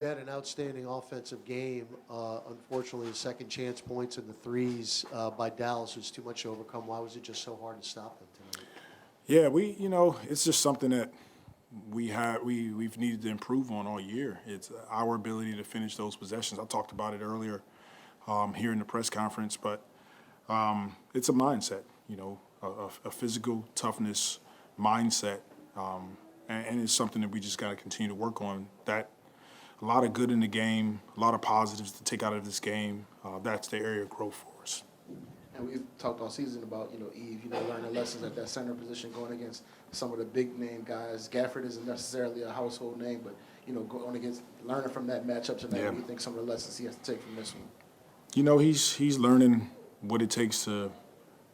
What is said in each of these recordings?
Had an outstanding offensive game. Unfortunately, the second chance points and the threes by Dallas was too much to overcome. Why was it just so hard to stop them tonight? Yeah, it's just something that we've needed to improve on all year. It's our ability to finish those possessions. I talked about it earlier here in the press conference, but it's a mindset, a physical toughness mindset, and it's something that we just got to continue to work on. That a lot of good in the game, a lot of positives to take out of this game. That's the area of growth for us. And we've talked all season about, Eve, learning lessons at that center position going against some of the big name guys. Gafford isn't necessarily a household name, but, going against, learning from that matchup tonight, Yeah. What do you think some of the lessons he has to take from this one? He's learning what it takes to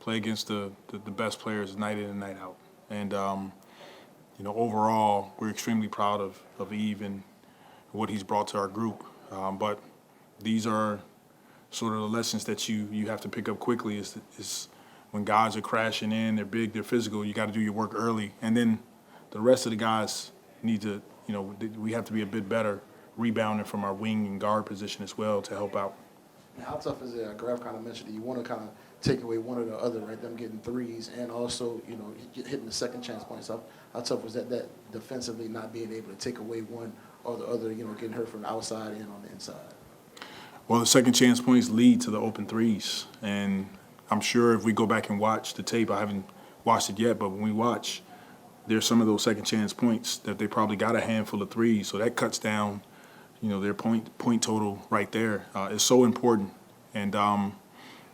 play against the best players night in and night out. And, overall, we're extremely proud of Eve and what he's brought to our group. But these are sort of the lessons that you have to pick up quickly is when guys are crashing in, they're big, they're physical, you got to do your work early. And then the rest of the guys need to, we have to be a bit better rebounding from our wing and guard position as well to help out. How tough is it? Graff kind of mentioned that you want to kind of take away one or the other, right? Them getting threes and also, hitting the second chance points up. How tough was that defensively not being able to take away one or the other, getting hurt from the outside and on the inside? Well, the second chance points lead to the open threes. And I'm sure if we go back and watch the tape, I haven't watched it yet, but when we watch, there's some of those second chance points that they probably got a handful of threes. So that cuts down, their point total right there. Is so important. And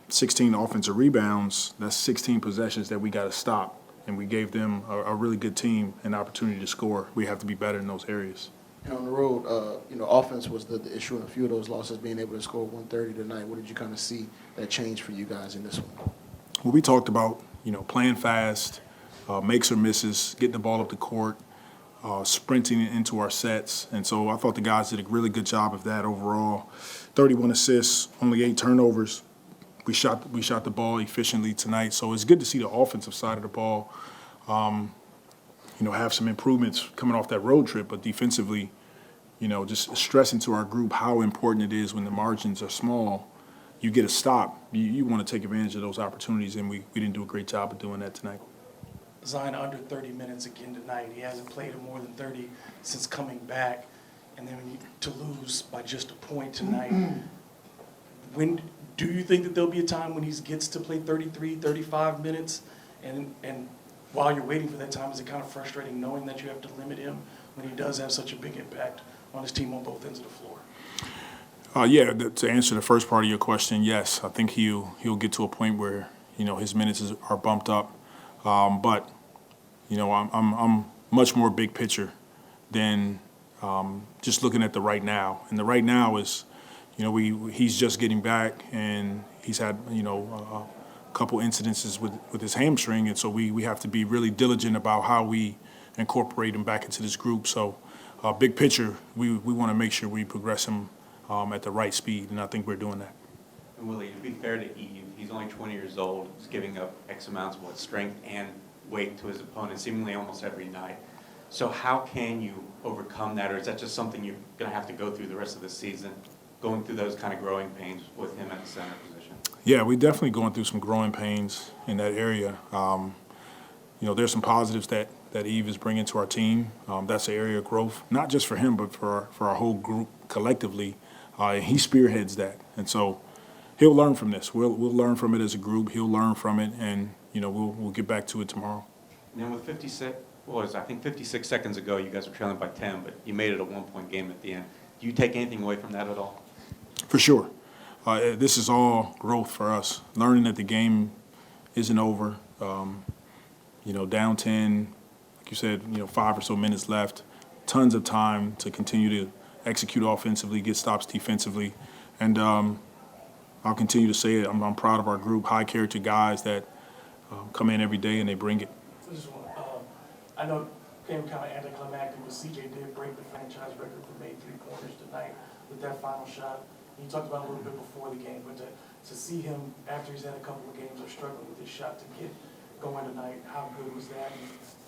16 offensive rebounds, that's 16 possessions that we got to stop. And we gave them a really good team an opportunity to score. We have to be better in those areas. And on the road, offense was the issue in a few of those losses, being able to score 130 tonight. What did you kind of see that change for you guys in this one? Well, we talked about, playing fast, makes or misses, getting the ball up the court, sprinting into our sets. And so I thought the guys did a really good job of that overall. 31 assists, only 8 turnovers. We shot the ball efficiently tonight. So it's good to see the offensive side of the ball have some improvements coming off that road trip, but defensively, just stressing to our group how important it is when the margins are small. You get a stop. You want to take advantage of those opportunities, and we didn't do a great job of doing that tonight. Zion under 30 minutes again tonight. He hasn't played more than 30 since coming back, and then to lose by just a point tonight. When do you think that there'll be a time when he gets to play 33, 35 minutes, and while you're waiting for that time, is it kind of frustrating knowing that you have to limit him when he does have such a big impact on his team on both ends of the floor? To answer the first part of your question, yes, I think he'll get to a point where his minutes are bumped up, but I'm much more big picture than just looking at the right now, and the right now is he's just getting back and he's had a couple incidences with his hamstring, and so we have to be really diligent about how we incorporate him back into this group. So big picture, we want to make sure we progress him at the right speed, and I think we're doing that. And Willie, to be fair to Eve, he's only 20 years old. He's giving up X amounts of strength and weight to his opponent seemingly almost every night. So how can you overcome that, or is that just something you're going to have to go through the rest of the season, going through those kind of growing pains with him at the center position? Yeah, we're definitely going through some growing pains in that area. There's some positives that Eve is bringing to our team. That's an area of growth, not just for him, but for our whole group collectively. He spearheads that, and so he'll learn from this. We'll learn from it as a group. He'll learn from it, and we'll get back to it tomorrow. And then with 56 seconds ago, you guys were trailing by 10, but you made it a one-point game at the end. Do you take anything away from that at all? For sure. This is all growth for us. Learning that the game isn't over. Down 10, like you said, 5 or so minutes left. Tons of time to continue to execute offensively, get stops defensively. And I'll continue to say it. I'm proud of our group, high-character guys that come in every day and they bring it. I know it came kind of anticlimactic, but CJ did break the franchise record for made three-pointers tonight with that final shot. You talked about it a little bit before the game, but to see him after he's had a couple of games of struggling with his shot to get going tonight, how good was that?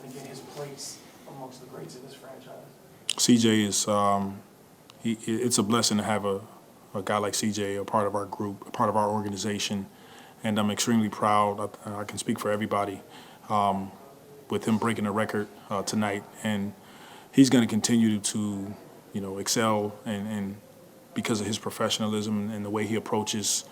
And again, his place amongst the greats in this franchise. CJ is it's a blessing to have a guy like CJ, a part of our group, a part of our organization, and I'm extremely proud. I can speak for everybody with him breaking a record tonight, and he's going to continue to, excel and because of his professionalism and the way he approaches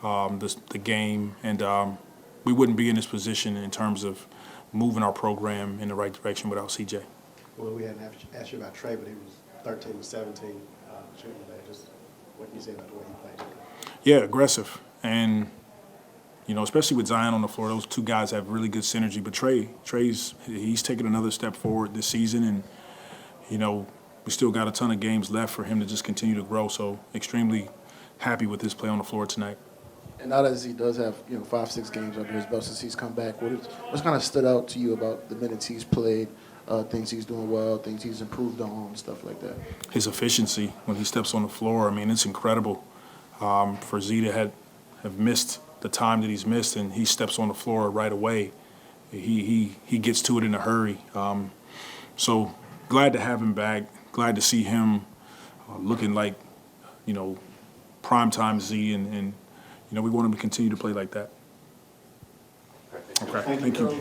the game, and we wouldn't be in this position in terms of moving our program in the right direction without CJ. Well, we hadn't asked you about Trey, but he was 13 to 17 shooting today. Just what can you say about the way he played? Yeah, aggressive, and especially with Zion on the floor, those two guys have really good synergy. But he's taken another step forward this season, and we still got a ton of games left for him to just continue to grow. So extremely happy with his play on the floor tonight. And now that he does have 5-6 games under his belt since he's come back, what's kind of stood out to you about the minutes he's played, things he's doing well, things he's improved on, stuff like that? His efficiency when he steps on the floor, it's incredible. For Z to have missed the time that he's missed, and he steps on the floor right away. He gets to it in a hurry. So glad to have him back. Glad to see him looking like primetime Z, and we want him to continue to play like that. Okay, thank you.